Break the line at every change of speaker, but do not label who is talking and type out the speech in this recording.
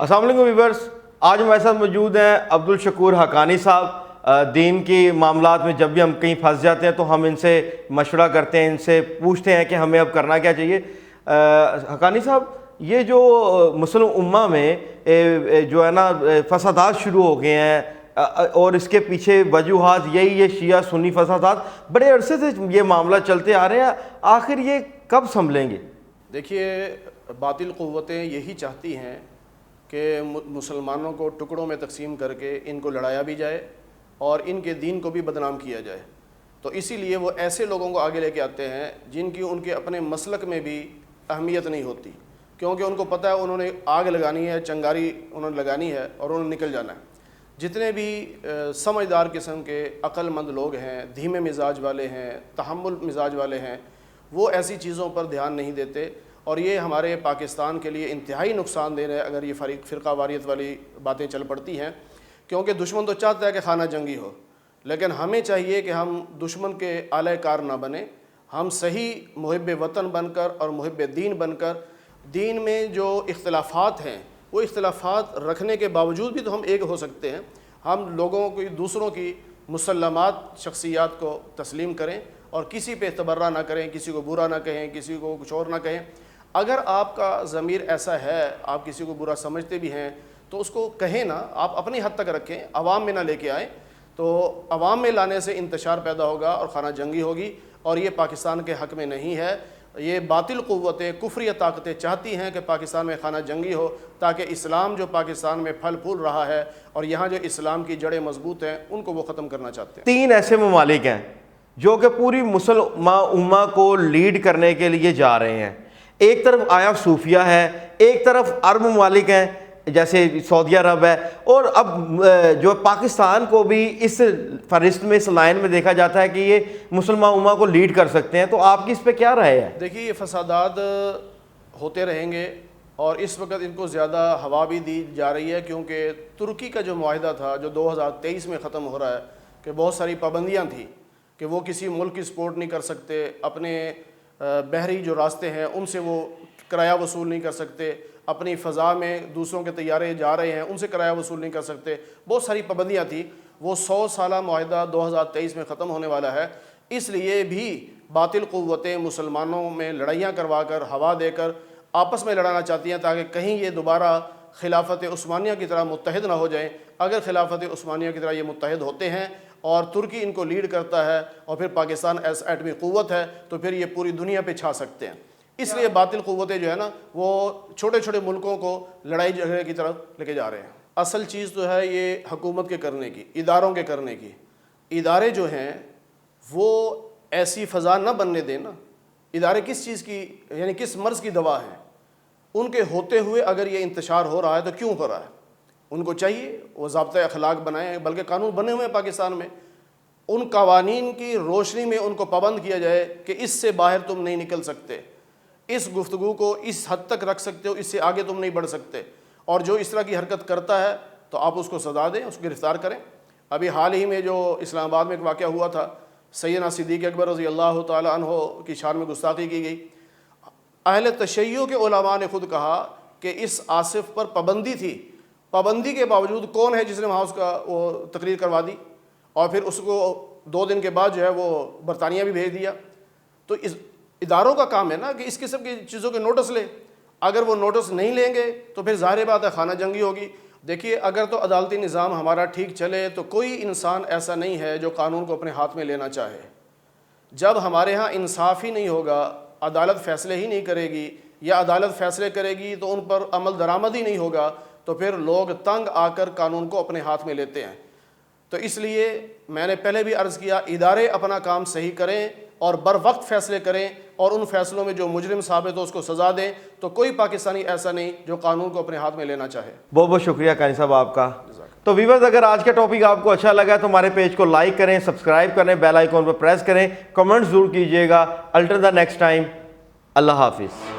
السلام علیکم ویورز، آج ہمارے ساتھ موجود ہیں عبدالشکور حقانی صاحب۔ دین کی معاملات میں جب بھی ہم کہیں پھنس جاتے ہیں تو ہم ان سے مشورہ کرتے ہیں، ان سے پوچھتے ہیں کہ ہمیں اب کرنا کیا چاہیے۔ حقانی صاحب، یہ جو مسلم امہ میں جو ہے نا فسادات شروع ہو گئے ہیں اور اس کے پیچھے وجوہات یہی ہے شیعہ سنی فسادات، بڑے عرصے سے یہ معاملہ چلتے آ رہے ہیں، آخر یہ کب سنبھلیں گے؟
دیکھیے، باطل قوتیں یہی چاہتی ہیں کہ مسلمانوں کو ٹکڑوں میں تقسیم کر کے ان کو لڑایا بھی جائے اور ان کے دین کو بھی بدنام کیا جائے۔ تو اسی لیے وہ ایسے لوگوں کو آگے لے کے آتے ہیں جن کی ان کے اپنے مسلک میں بھی اہمیت نہیں ہوتی، کیونکہ ان کو پتہ ہے انہوں نے آگ لگانی ہے، چنگاری انہوں نے لگانی ہے اور انہوں نے نکل جانا ہے۔ جتنے بھی سمجھدار قسم کے عقل مند لوگ ہیں، دھیمے مزاج والے ہیں، تحمل مزاج والے ہیں، وہ ایسی چیزوں پر دھیان نہیں دیتے، اور یہ ہمارے پاکستان کے لیے انتہائی نقصان دہ ہے اگر یہ فرقہ واریت والی باتیں چل پڑتی ہیں، کیونکہ دشمن تو چاہتا ہے کہ خانہ جنگی ہو، لیکن ہمیں چاہیے کہ ہم دشمن کے آلہ کار نہ بنیں، ہم صحیح محب وطن بن کر اور محب دین بن کر دین میں جو اختلافات ہیں وہ اختلافات رکھنے کے باوجود بھی تو ہم ایک ہو سکتے ہیں۔ ہم لوگوں کی دوسروں کی مسلمات شخصیات کو تسلیم کریں اور کسی پہ تبرہ نہ کریں، کسی کو برا نہ کہیں، کسی کو کچھ اور نہ کہیں۔ اگر آپ کا ضمیر ایسا ہے، آپ کسی کو برا سمجھتے بھی ہیں تو اس کو کہیں نا، آپ اپنی حد تک رکھیں، عوام میں نہ لے کے آئیں، تو عوام میں لانے سے انتشار پیدا ہوگا اور خانہ جنگی ہوگی، اور یہ پاکستان کے حق میں نہیں ہے۔ یہ باطل قوتیں، کفری طاقتیں چاہتی ہیں کہ پاکستان میں خانہ جنگی ہو تاکہ اسلام جو پاکستان میں پھل پھول رہا ہے اور یہاں جو اسلام کی جڑیں مضبوط ہیں ان کو وہ ختم کرنا چاہتے ہیں۔
3 ایسے ممالک ہیں جو کہ پوری مسلم امہ کو لیڈ کرنے کے لیے جا رہے ہیں۔ ایک طرف آیا صوفیہ ہے، ایک طرف عرب ممالک ہیں جیسے سعودی عرب ہے، اور اب جو پاکستان کو بھی اس فہرست میں، اس لائن میں دیکھا جاتا ہے کہ یہ مسلمہ امہ کو لیڈ کر سکتے ہیں۔ تو آپ کی اس پہ کیا رائے ہے؟
دیکھیے، یہ فسادات ہوتے رہیں گے اور اس وقت ان کو زیادہ ہوا بھی دی جا رہی ہے، کیونکہ ترکی کا جو معاہدہ تھا جو 2023 میں ختم ہو رہا ہے کہ بہت ساری پابندیاں تھیں کہ وہ کسی ملک کی سپورٹ نہیں کر سکتے، اپنے بحری جو راستے ہیں ان سے وہ کرایہ وصول نہیں کر سکتے، اپنی فضا میں دوسروں کے طیارے جا رہے ہیں ان سے کرایہ وصول نہیں کر سکتے، بہت ساری پابندیاں تھیں۔ وہ 100 سالہ معاہدہ 2023 میں ختم ہونے والا ہے، اس لیے بھی باطل قوتیں مسلمانوں میں لڑائیاں کروا کر، ہوا دے کر آپس میں لڑانا چاہتی ہیں تاکہ کہیں یہ دوبارہ خلافت عثمانیہ کی طرح متحد نہ ہو جائیں۔ اگر خلافت عثمانیہ کی طرح یہ متحد ہوتے ہیں اور ترکی ان کو لیڈ کرتا ہے اور پھر پاکستان ایٹمی قوت ہے تو پھر یہ پوری دنیا پہ چھا سکتے ہیں۔ اس لیے باطل قوتیں جو ہے نا وہ چھوٹے چھوٹے ملکوں کو لڑائی جھگڑے کی طرف لے کے جا رہے ہیں۔ اصل چیز تو ہے یہ حکومت کے کرنے کی، اداروں کے کرنے کی۔ ادارے جو ہیں وہ ایسی فضا نہ بننے دیں نا۔ ادارے کس چیز کی، یعنی کس مرض کی دوا ہیں؟ ان کے ہوتے ہوئے اگر یہ انتشار ہو رہا ہے تو کیوں ہو رہا ہے؟ ان کو چاہیے وہ ضابطۂ اخلاق بنائیں، بلکہ قانون بنے ہوئے ہیں پاکستان میں، ان قوانین کی روشنی میں ان کو پابند کیا جائے کہ اس سے باہر تم نہیں نکل سکتے، اس گفتگو کو اس حد تک رکھ سکتے ہو، اس سے آگے تم نہیں بڑھ سکتے، اور جو اس طرح کی حرکت کرتا ہے تو آپ اس کو سزا دیں، اس کو گرفتار کریں۔ ابھی حال ہی میں جو اسلام آباد میں ایک واقعہ ہوا تھا، سیدنا صدیق اکبر رضی اللہ تعالی عنہ کی شان میں گستاخی کی گئی۔ اہل تشیع کے علماء نے خود کہا کہ اس آصف پر پابندی تھی، پابندی کے باوجود کون ہے جس نے وہاں اس کا وہ تقریر کروا دی، اور پھر اس کو 2 دن کے بعد جو ہے وہ برطانیہ بھی بھیج دیا۔ تو اس اداروں کا کام ہے نا کہ اس قسم کی چیزوں کے نوٹس لیں۔ اگر وہ نوٹس نہیں لیں گے تو پھر ظاہر بات ہے خانہ جنگی ہوگی۔ دیکھیے، اگر تو عدالتی نظام ہمارا ٹھیک چلے تو کوئی انسان ایسا نہیں ہے جو قانون کو اپنے ہاتھ میں لینا چاہے۔ جب ہمارے ہاں انصاف ہی نہیں ہوگا، عدالت فیصلے ہی نہیں کرے گی، یا عدالت فیصلے کرے گی تو ان پر عمل درآمد ہی نہیں ہوگا، تو پھر لوگ تنگ آ کر قانون کو اپنے ہاتھ میں لیتے ہیں۔ تو اس لیے میں نے پہلے بھی عرض کیا، ادارے اپنا کام صحیح کریں اور بر وقت فیصلے کریں، اور ان فیصلوں میں جو مجرم ثابت ہو اس کو سزا دیں، تو کوئی پاکستانی ایسا نہیں جو قانون کو اپنے ہاتھ میں لینا چاہے۔
بہت بہت شکریہ قانی صاحب آپ کا۔ تو ویورز، اگر آج کا ٹاپک آپ کو اچھا لگا تو ہمارے پیج کو لائک کریں، سبسکرائب کریں، بیل آئیکن پر پریس کریں، کمنٹ ضرور کیجیے گا۔ الٹل دا نیکسٹ ٹائم، اللہ حافظ۔